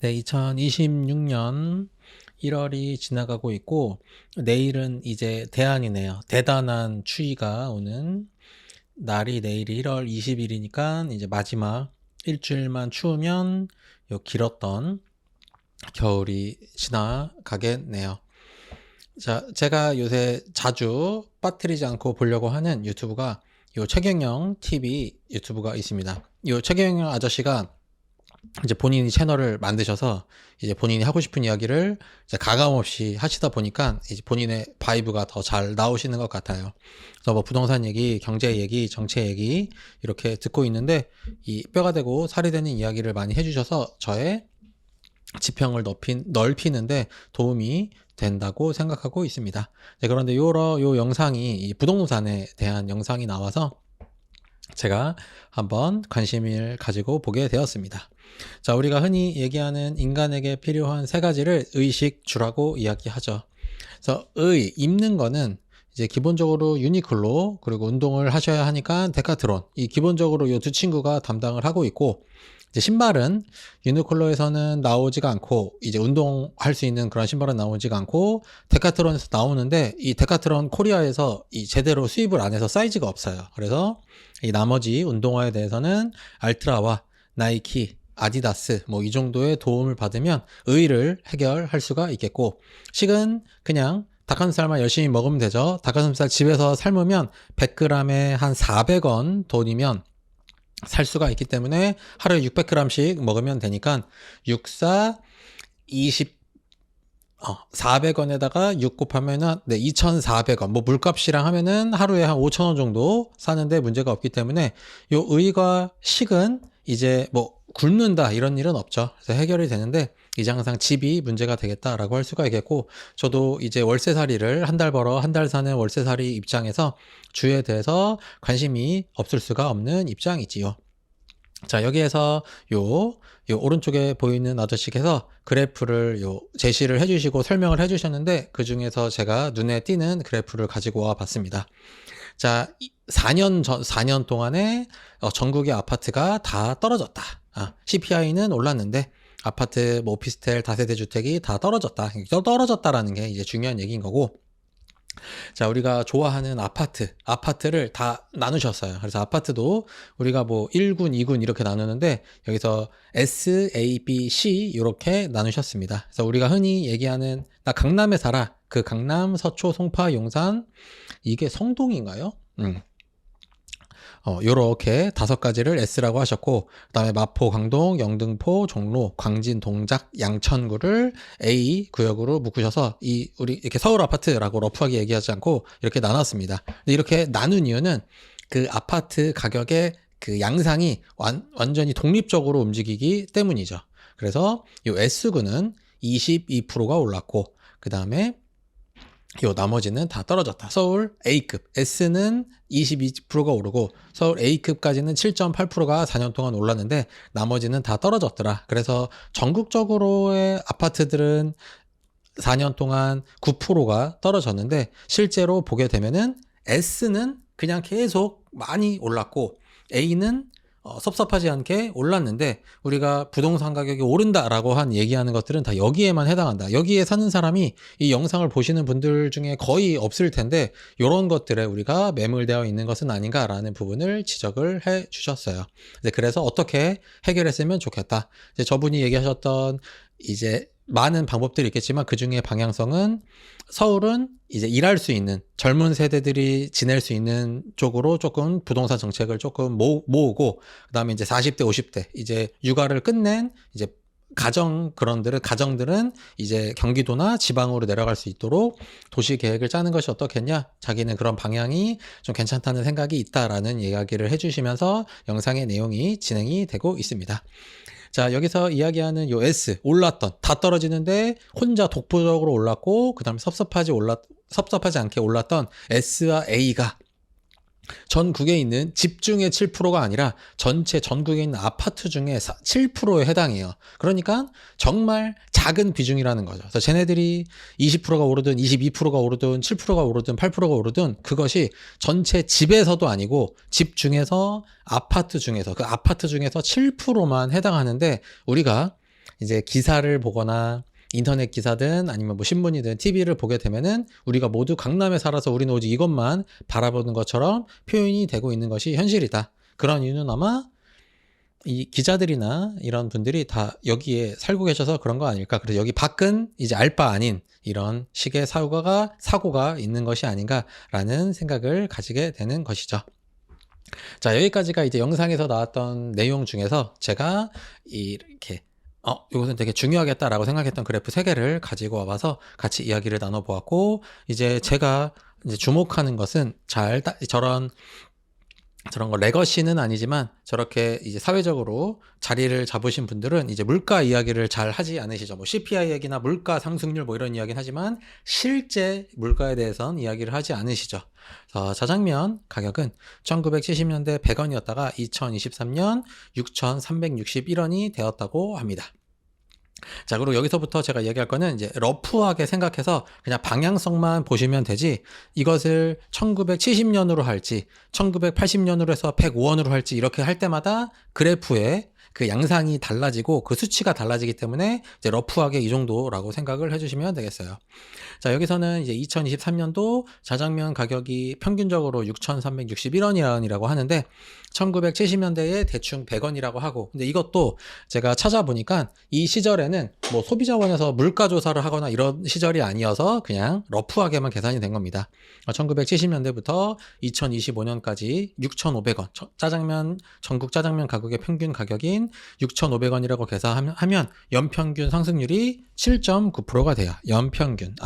네, 2026년 1월이 지나가고 있고, 내일은 이제 대안이네요. 대단한 추위가 오는 날이 내일이 1월 20일이니까 이제 마지막 일주일만 추우면 요 길었던 겨울이 지나가겠네요. 자, 제가 요새 자주 빠뜨리지 않고 보려고 하는 유튜브가 요 최경영 TV 유튜브가 있습니다. 요 최경영 아저씨가 이제 본인이 채널을 만드셔서 이제 본인이 하고 싶은 이야기를 이제 가감 없이 하시다 보니까 이제 본인의 바이브가 더 잘 나오시는 것 같아요. 그래서 뭐 부동산 얘기, 경제 얘기, 정책 얘기 이렇게 듣고 있는데 이 뼈가 되고 살이 되는 이야기를 많이 해주셔서 저의 지평을 넓히는데 도움이 된다고 생각하고 있습니다. 네, 그런데 요 영상이 이 부동산에 대한 영상이 나와서 제가 한번 관심을 가지고 보게 되었습니다. 자, 우리가 흔히 얘기하는 인간에게 필요한 세 가지를 의식주라고 이야기하죠. 그래서 입는 거는 이제 기본적으로 유니클로 그리고 운동을 하셔야 하니까 데카트론, 이 기본적으로 이 두 친구가 담당을 하고 있고, 이제 신발은 유니클로에서는 나오지가 않고 이제 운동할 수 있는 그런 신발은 나오지가 않고 데카트론에서 나오는데, 이 데카트론 코리아에서 이 제대로 수입을 안 해서 사이즈가 없어요. 그래서 이 나머지 운동화에 대해서는 알트라와 나이키, 아디다스 뭐 이 정도의 도움을 받으면 의의를 해결할 수가 있겠고, 식은 그냥 닭가슴살만 열심히 먹으면 되죠. 닭가슴살 집에서 삶으면 100g에 한 400원 돈이면 살 수가 있기 때문에 하루에 600g씩 먹으면 되니까 64, 20, 400원에다가 6 곱하면은, 네, 2,400원. 뭐, 물값이랑 하면은 하루에 한 5,000원 정도 사는데 문제가 없기 때문에 요 의과 식은 이제 뭐, 굶는다 이런 일은 없죠. 그래서 해결이 되는데 이제 항상 집이 문제가 되겠다라고 할 수가 있겠고, 저도 이제 월세살이를 한 달 벌어 한 달 사는 월세살이 입장에서 주에 대해서 관심이 없을 수가 없는 입장이지요. 자, 여기에서 요 오른쪽에 보이는 아저씨께서 그래프를 제시를 해주시고 설명을 해주셨는데, 그 중에서 제가 눈에 띄는 그래프를 가지고 와 봤습니다. 자, 4년 동안에 전국의 아파트가 다 떨어졌다. CPI는 올랐는데 아파트, 뭐 오피스텔, 다세대 주택이 다 떨어졌다. 떨어졌다라는 게 이제 중요한 얘기인 거고, 자, 우리가 좋아하는 아파트를 다 나누셨어요. 그래서 아파트도 우리가 뭐 1군, 2군 이렇게 나누는데 여기서 S, A, B, C 이렇게 나누셨습니다. 그래서 우리가 흔히 얘기하는 나 강남에 살아. 그 강남, 서초, 송파, 용산 이게 성동인가요? 요렇게 5가지를 S라고 하셨고, 그 다음에 마포, 강동, 영등포, 종로, 광진, 동작, 양천구를 A 구역으로 묶으셔서 우리 이렇게 서울 아파트라고 러프하게 얘기하지 않고 이렇게 나눴습니다. 근데 이렇게 나눈 이유는 그 아파트 가격의 그 양상이 완전히 독립적으로 움직이기 때문이죠. 그래서 요 S구는 22%가 올랐고, 그 다음에 요 나머지는 다 떨어졌다. 서울 A급 S는 22%가 오르고 서울 A급까지는 7.8%가 4년 동안 올랐는데 나머지는 다 떨어졌더라. 그래서 전국적으로의 아파트들은 4년 동안 9%가 떨어졌는데, 실제로 보게 되면은 S는 그냥 계속 많이 올랐고 A는 섭섭하지 않게 올랐는데, 우리가 부동산 가격이 오른다라고 얘기하는 것들은 다 여기에만 해당한다. 여기에 사는 사람이 이 영상을 보시는 분들 중에 거의 없을 텐데 이런 것들에 우리가 매몰되어 있는 것은 아닌가라는 부분을 지적을 해 주셨어요. 그래서 어떻게 해결했으면 좋겠다. 이제 저분이 얘기하셨던 이제 많은 방법들이 있겠지만 그 중에 방향성은 서울은 이제 일할 수 있는 젊은 세대들이 지낼 수 있는 쪽으로 조금 부동산 정책을 조금 모으고, 그다음에 이제 40대, 50대 이제 육아를 끝낸 이제 가정들은 이제 경기도나 지방으로 내려갈 수 있도록 도시 계획을 짜는 것이 어떻겠냐? 자기는 그런 방향이 좀 괜찮다는 생각이 있다라는 이야기를 해주시면서 영상의 내용이 진행이 되고 있습니다. 자, 여기서 이야기하는 요 S, 다 떨어지는데 혼자 독보적으로 올랐고, 그 다음에 섭섭하지 않게 올랐던 S와 A가 전국에 있는 집 중에 7%가 아니라 전체 전국에 있는 아파트 중에 7%에 해당해요. 그러니까 정말 작은 비중이라는 거죠. 그래서 쟤네들이 20%가 오르든 22%가 오르든 7%가 오르든 8%가 오르든 그것이 전체 집에서도 아니고 집 중에서 그 아파트 중에서 7%만 해당하는데, 우리가 이제 기사를 보거나 인터넷 기사든 아니면 뭐 신문이든 TV를 보게 되면은 우리가 모두 강남에 살아서 우리는 오직 이것만 바라보는 것처럼 표현이 되고 있는 것이 현실이다. 그런 이유는 아마 이 기자들이나 이런 분들이 다 여기에 살고 계셔서 그런 거 아닐까. 그래서 여기 밖은 이제 알 바 아닌 이런 식의 사고가 있는 것이 아닌가라는 생각을 가지게 되는 것이죠. 자, 여기까지가 이제 영상에서 나왔던 내용 중에서 제가 이렇게 이것은 되게 중요하겠다라고 생각했던 그래프 3개를 가지고 와봐서 같이 이야기를 나눠보았고, 이제 제가 이제 주목하는 것은 저런 거 레거시는 아니지만 저렇게 이제 사회적으로 자리를 잡으신 분들은 이제 물가 이야기를 잘 하지 않으시죠. 뭐 CPI 얘기나 물가 상승률 뭐 이런 이야기는 하지만 실제 물가에 대해서는 이야기를 하지 않으시죠. 자장면 가격은 1970년대 100원이었다가 2023년 6,361원이 되었다고 합니다. 자, 그리고 여기서부터 제가 얘기할 거는 이제 러프하게 생각해서 그냥 방향성만 보시면 되지, 이것을 1970년으로 할지 1980년으로 해서 105원으로 할지 이렇게 할 때마다 그래프에 그 양상이 달라지고 그 수치가 달라지기 때문에 이제 러프하게 이 정도라고 생각을 해주시면 되겠어요. 자, 여기서는 이제 2023년도 자장면 가격이 평균적으로 6,361원이라고 하는데 1970년대에 대충 100원이라고 하고, 근데 이것도 제가 찾아보니까 이 시절에는 뭐 소비자원에서 물가 조사를 하거나 이런 시절이 아니어서 그냥 러프하게만 계산이 된 겁니다. 1970년대부터 2025년까지 6,500원, 전국 짜장면 가격의 평균 가격인 6,500원이라고 계산하면 연평균 상승률이 7.9%가 돼요. 연평균.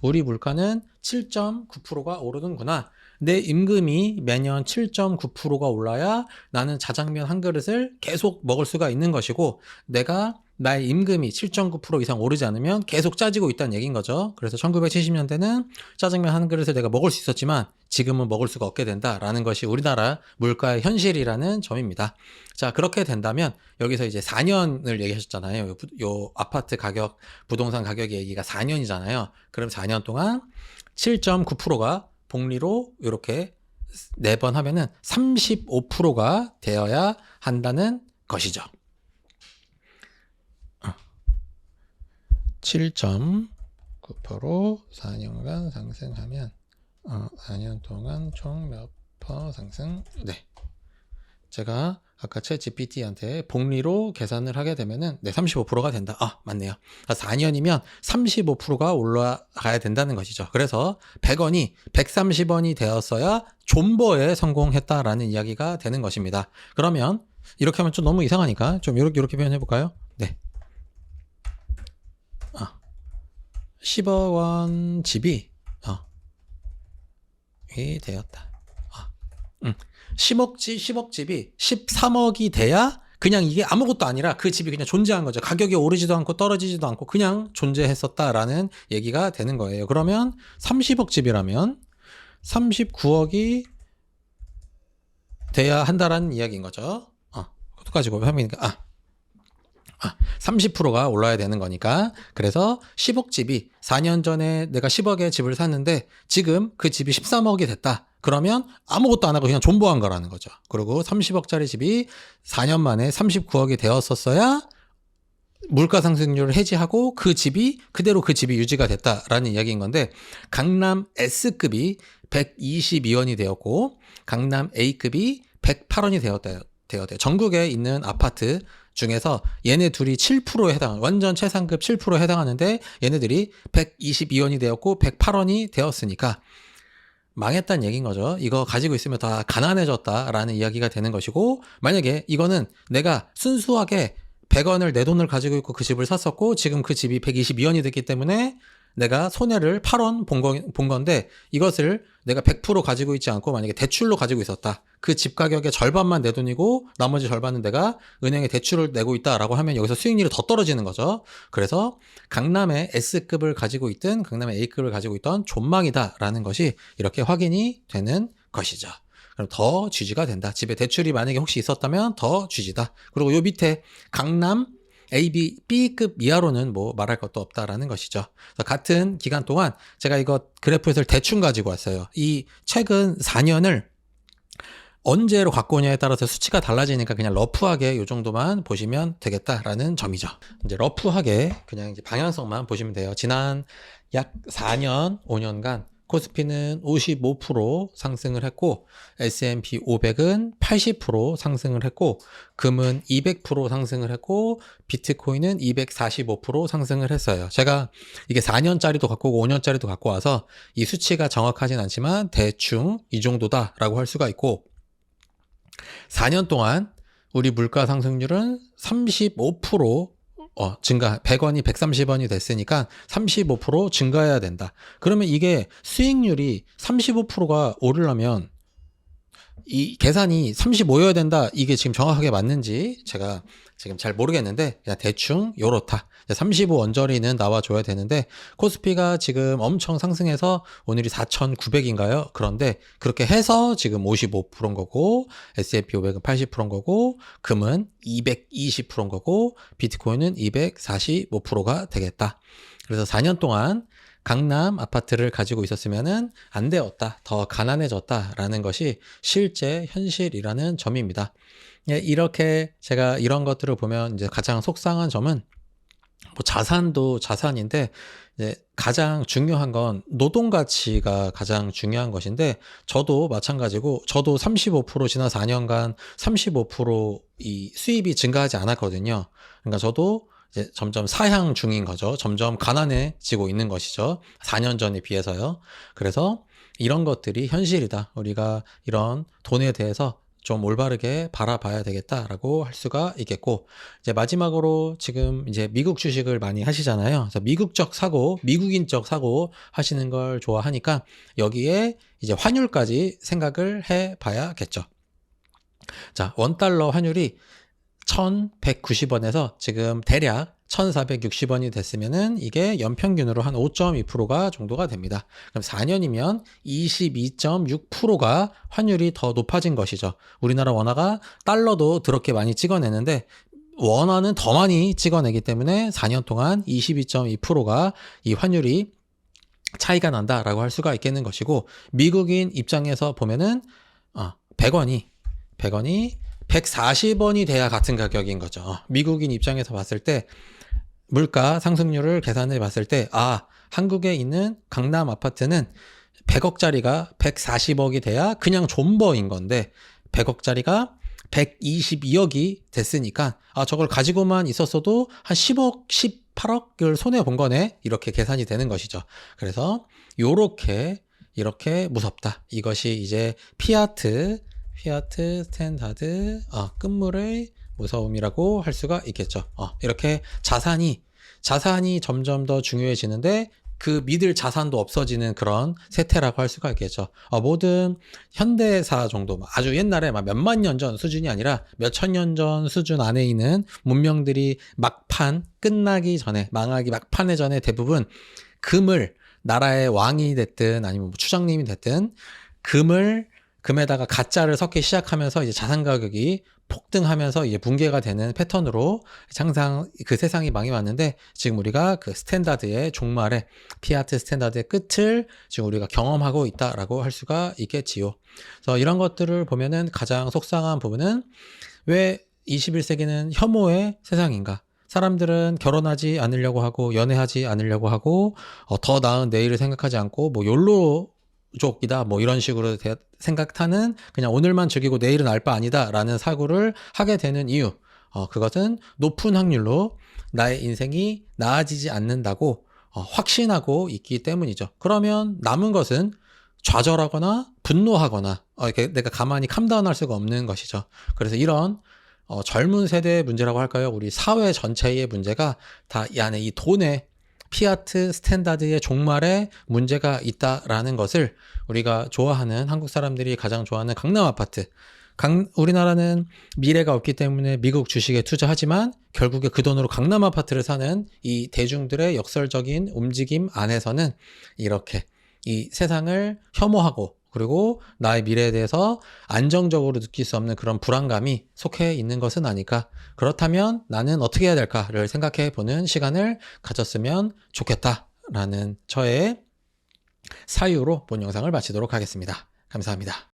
우리 물가는 7.9%가 오르는구나. 내 임금이 매년 7.9%가 올라야 나는 자장면 한 그릇을 계속 먹을 수가 있는 것이고, 내가 나의 임금이 7.9% 이상 오르지 않으면 계속 짜지고 있다는 얘기인 거죠. 그래서 1970년대는 짜장면 한 그릇을 내가 먹을 수 있었지만 지금은 먹을 수가 없게 된다라는 것이 우리나라 물가의 현실이라는 점입니다. 자, 그렇게 된다면 여기서 이제 4년을 얘기하셨잖아요. 요 아파트 가격, 부동산 가격 얘기가 4년이잖아요. 그럼 4년 동안 7.9%가 복리로 이렇게 4번 하면은 35%가 되어야 한다는 것이죠. 7.9% 4년간 상승하면 4년 동안 총 몇 퍼 상승? 네. 제가 아까 챗GPT한테 복리로 계산을 하게 되면은 35%가 된다. 맞네요. 4년이면 35%가 올라가야 된다는 것이죠. 그래서 100원이 130원이 되었어야 존버에 성공했다라는 이야기가 되는 것입니다. 그러면 이렇게 하면 좀 너무 이상하니까 좀 이렇게 표현해 볼까요? 네. 10억 원 집이 이 되었다. 10억 집이 13억이 돼야 그냥 이게 아무것도 아니라 그 집이 그냥 존재한 거죠. 가격이 오르지도 않고 떨어지지도 않고 그냥 존재했었다라는 얘기가 되는 거예요. 그러면 30억 집이라면 39억이 돼야 한다라는 이야기인 거죠. 그것까지 곱하니까 30%가 올라야 되는 거니까. 그래서 10억 집이 4년 전에 내가 10억에 집을 샀는데 지금 그 집이 13억이 됐다. 그러면 아무것도 안 하고 그냥 존버한 거라는 거죠. 그리고 30억짜리 집이 4년 만에 39억이 되었었어야 물가 상승률을 해지하고 그대로 그 집이 유지가 됐다라는 이야기인 건데, 강남 S급이 122원이 되었고 강남 A급이 108원이 되었대요. 전국에 있는 아파트 중에서 얘네 둘이 7%에 완전 최상급 7%에 해당하는데 얘네들이 122원이 되었고 108원이 되었으니까 망했다는 얘기인 거죠. 이거 가지고 있으면 다 가난해졌다라는 이야기가 되는 것이고, 만약에 이거는 내가 순수하게 100원을 내 돈을 가지고 있고 그 집을 샀었고 지금 그 집이 122원이 됐기 때문에 내가 손해를 8원 본 건데, 이것을 내가 100% 가지고 있지 않고 만약에 대출로 가지고 있었다. 그 집 가격의 절반만 내 돈이고 나머지 절반은 내가 은행에 대출을 내고 있다라고 하면 여기서 수익률이 더 떨어지는 거죠. 그래서 강남의 S급을 가지고 있든 강남의 A급을 가지고 있던 존망이다라는 것이 이렇게 확인이 되는 것이죠. 그럼 더 쥐지가 된다. 집에 대출이 만약에 혹시 있었다면 더 쥐지다. 그리고 요 밑에 강남 A, B, B급 이하로는 뭐 말할 것도 없다라는 것이죠. 그래서 같은 기간 동안 제가 이거 그래프에서 대충 가지고 왔어요. 이 최근 4년을 언제로 갖고 오냐에 따라서 수치가 달라지니까 그냥 러프하게 이 정도만 보시면 되겠다라는 점이죠. 이제 러프하게 그냥 이제 방향성만 보시면 돼요. 지난 약 4년, 5년간 코스피는 55% 상승을 했고 S&P 500은 80% 상승을 했고 금은 200% 상승을 했고 비트코인은 245% 상승을 했어요. 제가 이게 4년짜리도 갖고 오고 5년짜리도 갖고 와서 이 수치가 정확하진 않지만 대충 이 정도다라고 할 수가 있고 4년 동안 우리 물가 상승률은 35% 증가, 100원이 130원이 됐으니까 35% 증가해야 된다. 그러면 이게 수익률이 35%가 오르려면 이 계산이 35여야 된다. 이게 지금 정확하게 맞는지 제가 지금 잘 모르겠는데 그냥 대충 요렇다. 35 언저리는 나와줘야 되는데 코스피가 지금 엄청 상승해서 오늘이 4,900인가요? 그런데 그렇게 해서 지금 55%인 거고 S&P 500은 80%인 거고 금은 220%인 거고 비트코인은 245%가 되겠다. 그래서 4년 동안 강남 아파트를 가지고 있었으면은 안 되었다, 더 가난해졌다라는 것이 실제 현실이라는 점입니다. 예, 이렇게 제가 이런 것들을 보면 이제 가장 속상한 점은 뭐 자산도 자산인데 이제 가장 중요한 건 노동 가치가 가장 중요한 것인데 저도 마찬가지고 저도 35% 지난 4년간 35% 수입이 증가하지 않았거든요. 그러니까 저도 이제 점점 사양 중인 거죠. 점점 가난해지고 있는 것이죠. 4년 전에 비해서요. 그래서 이런 것들이 현실이다. 우리가 이런 돈에 대해서 좀 올바르게 바라봐야 되겠다라고 할 수가 있겠고, 이제 마지막으로 지금 이제 미국 주식을 많이 하시잖아요. 그래서 미국적 사고, 미국인적 사고 하시는 걸 좋아하니까 여기에 이제 환율까지 생각을 해 봐야겠죠. 자, 원달러 환율이 1190원에서 지금 대략 1460원이 됐으면은 이게 연평균으로 한 5.2%가 정도가 됩니다. 그럼 4년이면 22.6%가 환율이 더 높아진 것이죠. 우리나라 원화가 달러도 그렇게 많이 찍어내는데 원화는 더 많이 찍어내기 때문에 4년 동안 22.2%가 이 환율이 차이가 난다라고 할 수가 있겠는 것이고, 미국인 입장에서 보면은 100원이 140원이 돼야 같은 가격인 거죠. 미국인 입장에서 봤을 때 물가 상승률을 계산해 봤을 때 한국에 있는 강남 아파트는 100억짜리가 140억이 돼야 그냥 존버인 건데 100억짜리가 122억이 됐으니까 저걸 가지고만 있었어도 한 10억, 18억을 손해 본 거네. 이렇게 계산이 되는 것이죠. 그래서 이렇게 무섭다. 이것이 이제 피아트 스탠다드 끝물의 무서움이라고 할 수가 있겠죠. 이렇게 자산이 점점 더 중요해지는데 그 믿을 자산도 없어지는 그런 세태라고 할 수가 있겠죠. 모든 현대사 정도 아주 옛날에 막 몇만 년 전 수준이 아니라 몇천 년 전 수준 안에 있는 문명들이 막판 끝나기 전에 망하기 막판에 전에 대부분 금을 나라의 왕이 됐든 아니면 뭐 추장님이 됐든 금에다가 가짜를 섞기 시작하면서 이제 자산 가격이 폭등하면서 이제 붕괴가 되는 패턴으로 항상 그 세상이 망해 왔는데 지금 우리가 그 스탠다드의 종말에 피아트 스탠다드의 끝을 지금 우리가 경험하고 있다라고 할 수가 있겠지요. 그래서 이런 것들을 보면은 가장 속상한 부분은 왜 21세기는 혐오의 세상인가? 사람들은 결혼하지 않으려고 하고 연애하지 않으려고 하고 더 나은 내일을 생각하지 않고 뭐 욜로 족이다 뭐 이런 식으로 생각하는 그냥 오늘만 즐기고 내일은 알 바 아니다 라는 사고를 하게 되는 이유, 그것은 높은 확률로 나의 인생이 나아지지 않는다고 확신하고 있기 때문이죠. 그러면 남은 것은 좌절하거나 분노하거나 내가 가만히 캄다운할 수가 없는 것이죠. 그래서 이런 젊은 세대의 문제라고 할까요? 우리 사회 전체의 문제가 다 이 안에 이 돈의 피아트 스탠다드의 종말에 문제가 있다라는 것을 우리가 좋아하는 한국 사람들이 가장 좋아하는 강남 아파트. 우리나라는 미래가 없기 때문에 미국 주식에 투자하지만 결국에 그 돈으로 강남 아파트를 사는 이 대중들의 역설적인 움직임 안에서는 이렇게 이 세상을 혐오하고 그리고 나의 미래에 대해서 안정적으로 느낄 수 없는 그런 불안감이 속해 있는 것은 아닐까. 그렇다면 나는 어떻게 해야 될까를 생각해 보는 시간을 가졌으면 좋겠다라는 저의 사유로 본 영상을 마치도록 하겠습니다. 감사합니다.